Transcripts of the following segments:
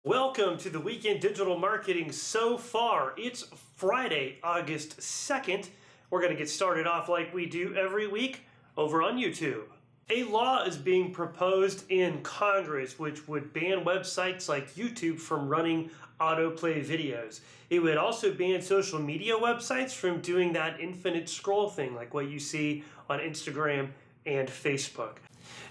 Welcome to the Weekend Digital Marketing So Far. It's Friday, August 2nd. We're going to get started off like we do every week over on YouTube. A law is being proposed in Congress which would ban websites like YouTube from running autoplay videos. It would also ban social media websites from doing that infinite scroll thing like what you see on Instagram and Facebook.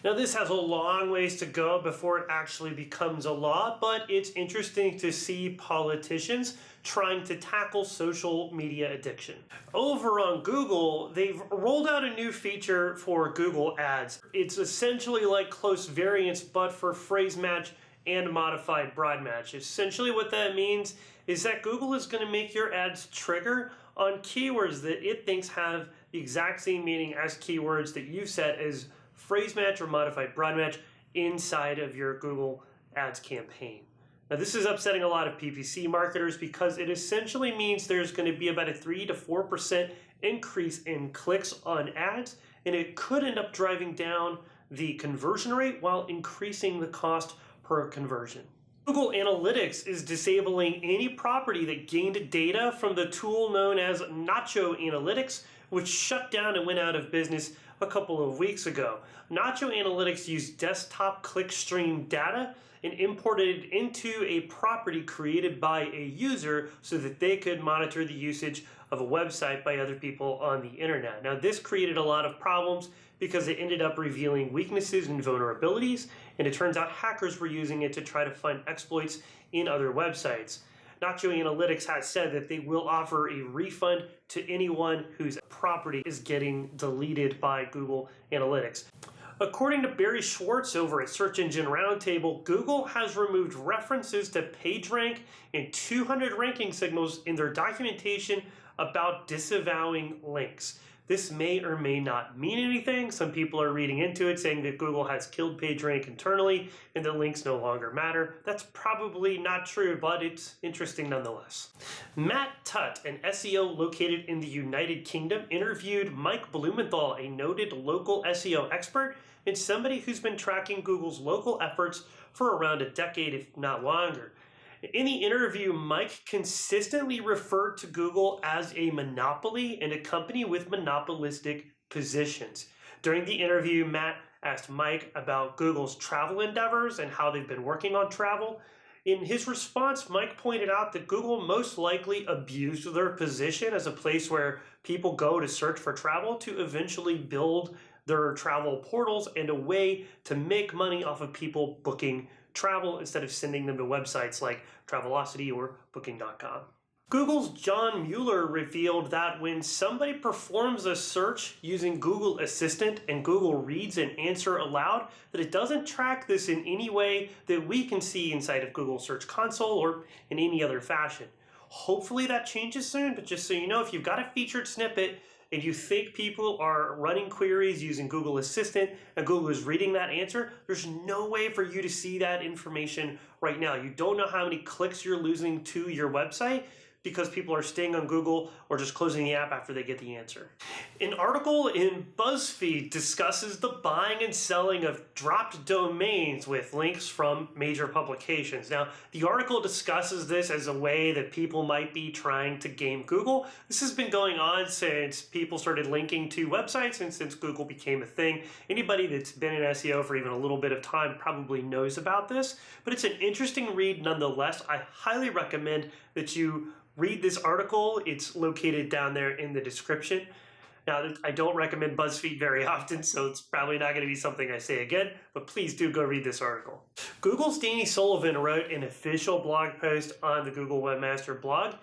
Now this has a long ways to go before it actually becomes a law, but it's interesting to see politicians trying to tackle social media addiction. Over on Google, they've rolled out a new feature for Google Ads. It's essentially like close variants, but for phrase match and modified broad match. Essentially what that means is that Google is going to make your ads trigger on keywords that it thinks have the exact same meaning as keywords that you set as phrase match or modified broad match inside of your Google Ads campaign. Now this is upsetting a lot of PPC marketers because it essentially means there's going to be about a 3 to 4% increase in clicks on ads, and it could end up driving down the conversion rate while increasing the cost per conversion. Google Analytics is disabling any property that gained data from the tool known as Nacho Analytics, which shut down and went out of business a couple of weeks ago. Nacho Analytics used desktop clickstream data and imported it into a property created by a user so that they could monitor the usage of a website by other people on the internet. Now this created a lot of problems because it ended up revealing weaknesses and vulnerabilities, and it turns out hackers were using it to try to find exploits in other websites. Nacho Analytics has said that they will offer a refund to anyone whose property is getting deleted by Google Analytics. According to Barry Schwartz over at Search Engine Roundtable, Google has removed references to PageRank and 200 ranking signals in their documentation about disavowing links. This may or may not mean anything. Some people are reading into it saying that Google has killed PageRank internally and that links no longer matter. That's probably not true, but it's interesting nonetheless. Matt Tutt, an SEO located in the United Kingdom, interviewed Mike Blumenthal, a noted local SEO expert and somebody who's been tracking Google's local efforts for around a decade, if not longer. In the interview, Mike consistently referred to Google as a monopoly and a company with monopolistic positions. During the interview, Matt asked Mike about Google's travel endeavors and how they've been working on travel. In his response, Mike pointed out that Google most likely abused their position as a place where people go to search for travel to eventually build their travel portals and a way to make money off of people booking travel instead of sending them to websites like Travelocity or Booking.com. Google's John Mueller revealed that when somebody performs a search using Google Assistant and Google reads an answer aloud, that it doesn't track this in any way that we can see inside of Google Search Console or in any other fashion. Hopefully that changes soon, but just so you know, if you've got a featured snippet and you think people are running queries using Google Assistant and Google is reading that answer, there's no way for you to see that information right now. You don't know how many clicks you're losing to your website because people are staying on Google or just closing the app after they get the answer. An article in BuzzFeed discusses the buying and selling of dropped domains with links from major publications. Now, the article discusses this as a way that people might be trying to game Google. This has been going on since people started linking to websites and since Google became a thing. Anybody that's been in SEO for even a little bit of time probably knows about this, but it's an interesting read nonetheless. I highly recommend that you read this article. It's located down there in the description. Now, I don't recommend BuzzFeed very often, so it's probably not going to be something I say again, but please do go read this article. Google's Danny Sullivan wrote an official blog post on the Google Webmaster blog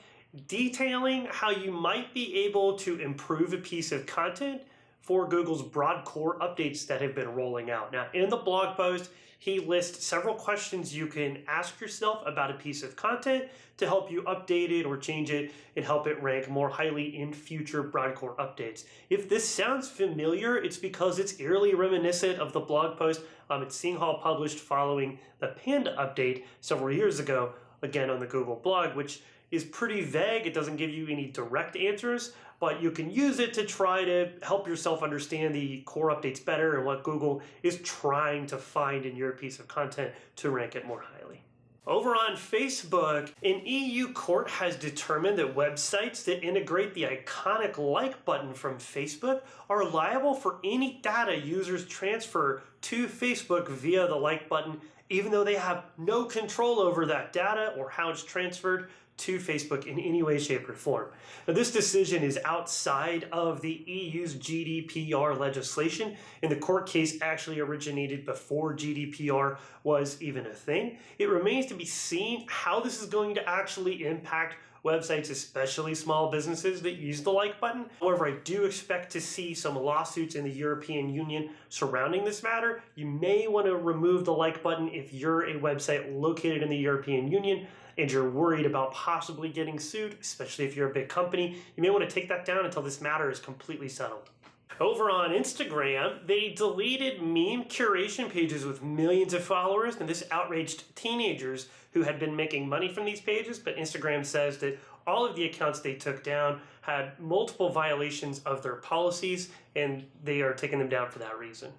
detailing how you might be able to improve a piece of content for Google's broad core updates that have been rolling out. Now, in the blog post, he lists several questions you can ask yourself about a piece of content to help you update it or change it and help it rank more highly in future broad core updates. If this sounds familiar, it's because it's eerily reminiscent of the blog post at Singhal published following the Panda update several years ago, again on the Google blog, which is pretty vague. It doesn't give you any direct answers, but you can use it to try to help yourself understand the core updates better and what Google is trying to find in your piece of content to rank it more highly. Over on Facebook, an EU court has determined that websites that integrate the iconic like button from Facebook are liable for any data users transfer to Facebook via the like button, even though they have no control over that data or how it's transferred to Facebook in any way, shape, or form. Now, this decision is outside of the EU's GDPR legislation, and the court case actually originated before GDPR was even a thing. It remains to be seen how this is going to actually impact websites, especially small businesses that use the like button. However, I do expect to see some lawsuits in the European Union surrounding this matter. You may want to remove the like button if you're a website located in the European Union and you're worried about possibly getting sued, especially if you're a big company. You may want to take that down until this matter is completely settled. Over on Instagram, they deleted meme curation pages with millions of followers, and this outraged teenagers who had been making money from these pages, but Instagram says that all of the accounts they took down had multiple violations of their policies, and they are taking them down for that reason.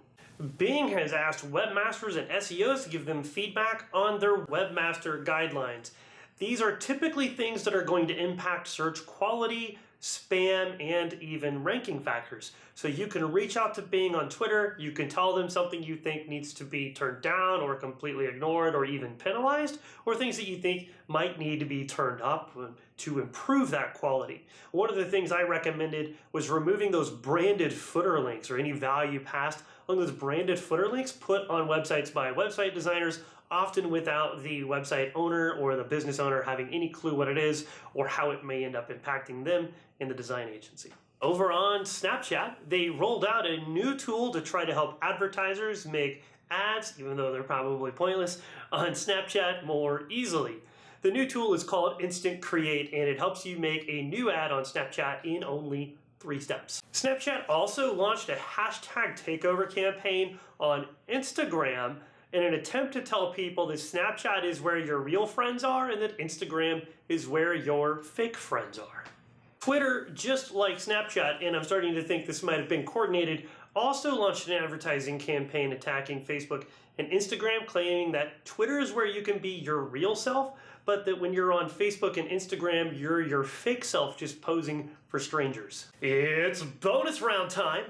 Bing has asked webmasters and SEOs to give them feedback on their webmaster guidelines. These are typically things that are going to impact search quality, spam, and even ranking factors. So you can reach out to Bing on Twitter, you can tell them something you think needs to be turned down or completely ignored or even penalized, or things that you think might need to be turned up to improve that quality. One of the things I recommended was removing those branded footer links or any value passed on those branded footer links put on websites by website designers, often without the website owner or the business owner having any clue what it is or how it may end up impacting them in the design agency. Over on Snapchat, they rolled out a new tool to try to help advertisers make ads, even though they're probably pointless, on Snapchat more easily. The new tool is called Instant Create, and it helps you make a new ad on Snapchat in only 3 steps. Snapchat also launched a hashtag takeover campaign on Instagram in an attempt to tell people that Snapchat is where your real friends are and that Instagram is where your fake friends are. Twitter, just like Snapchat, and I'm starting to think this might have been coordinated, also launched an advertising campaign attacking Facebook and Instagram, claiming that Twitter is where you can be your real self, but that when you're on Facebook and Instagram, you're your fake self just posing for strangers. It's bonus round time.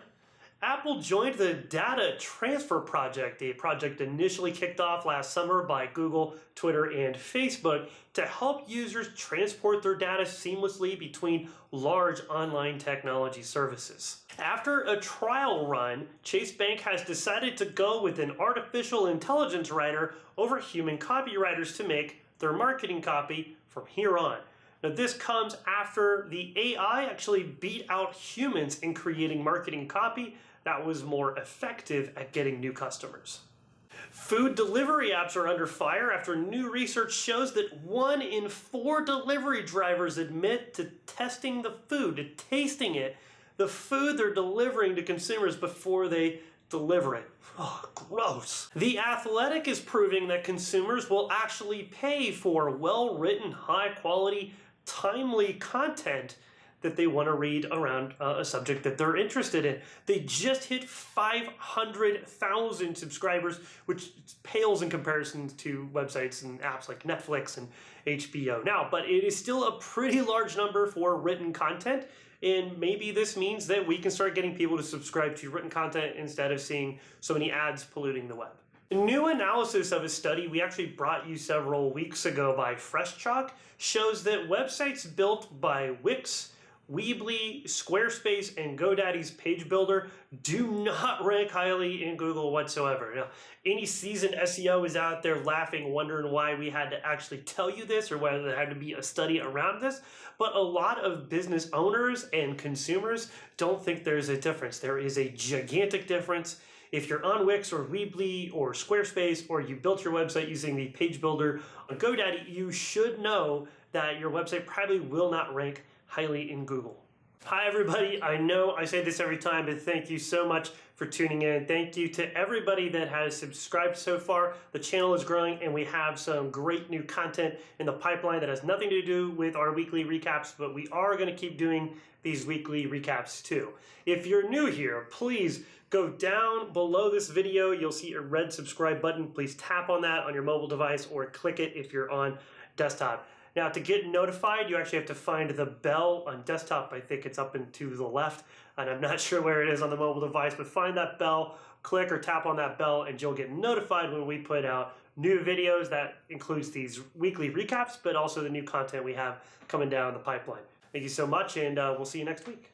Apple joined the Data Transfer Project, a project initially kicked off last summer by Google, Twitter, and Facebook to help users transport their data seamlessly between large online technology services. After a trial run, Chase Bank has decided to go with an artificial intelligence writer over human copywriters to make their marketing copy from here on. Now, this comes after the AI actually beat out humans in creating marketing copy that was more effective at getting new customers. Food delivery apps are under fire after new research shows that 1 in 4 delivery drivers admit to testing the food, to tasting it, the food they're delivering to consumers before they deliver it. Oh, gross. The Athletic is proving that consumers will actually pay for well-written, high-quality, timely content that they want to read around a subject that they're interested in. They just hit 500,000 subscribers, which pales in comparison to websites and apps like Netflix and HBO now, but it is still a pretty large number for written content, and maybe this means that we can start getting people to subscribe to written content instead of seeing so many ads polluting the web. A new analysis of a study we actually brought you several weeks ago by FreshChalk shows that websites built by Wix, Weebly, Squarespace, and GoDaddy's Page Builder do not rank highly in Google whatsoever. Now, any seasoned SEO is out there laughing, wondering why we had to actually tell you this or whether there had to be a study around this, but a lot of business owners and consumers don't think there's a difference. There is a gigantic difference. If you're on Wix or Weebly or Squarespace, or you built your website using the Page Builder on GoDaddy, you should know that your website probably will not rank highly in Google. Hi everybody, I know I say this every time, but thank you so much for tuning in. Thank you to everybody that has subscribed so far. The channel is growing and we have some great new content in the pipeline that has nothing to do with our weekly recaps, but we are going to keep doing these weekly recaps too. If you're new here, please go down below this video. You'll see a red subscribe button. Please tap on that on your mobile device or click it if you're on desktop. Now, to get notified, you actually have to find the bell on desktop. I think it's up and to the left, and I'm not sure where it is on the mobile device, but find that bell, click or tap on that bell, and you'll get notified when we put out new videos. That includes these weekly recaps, but also the new content we have coming down the pipeline. Thank you so much, and we'll see you next week.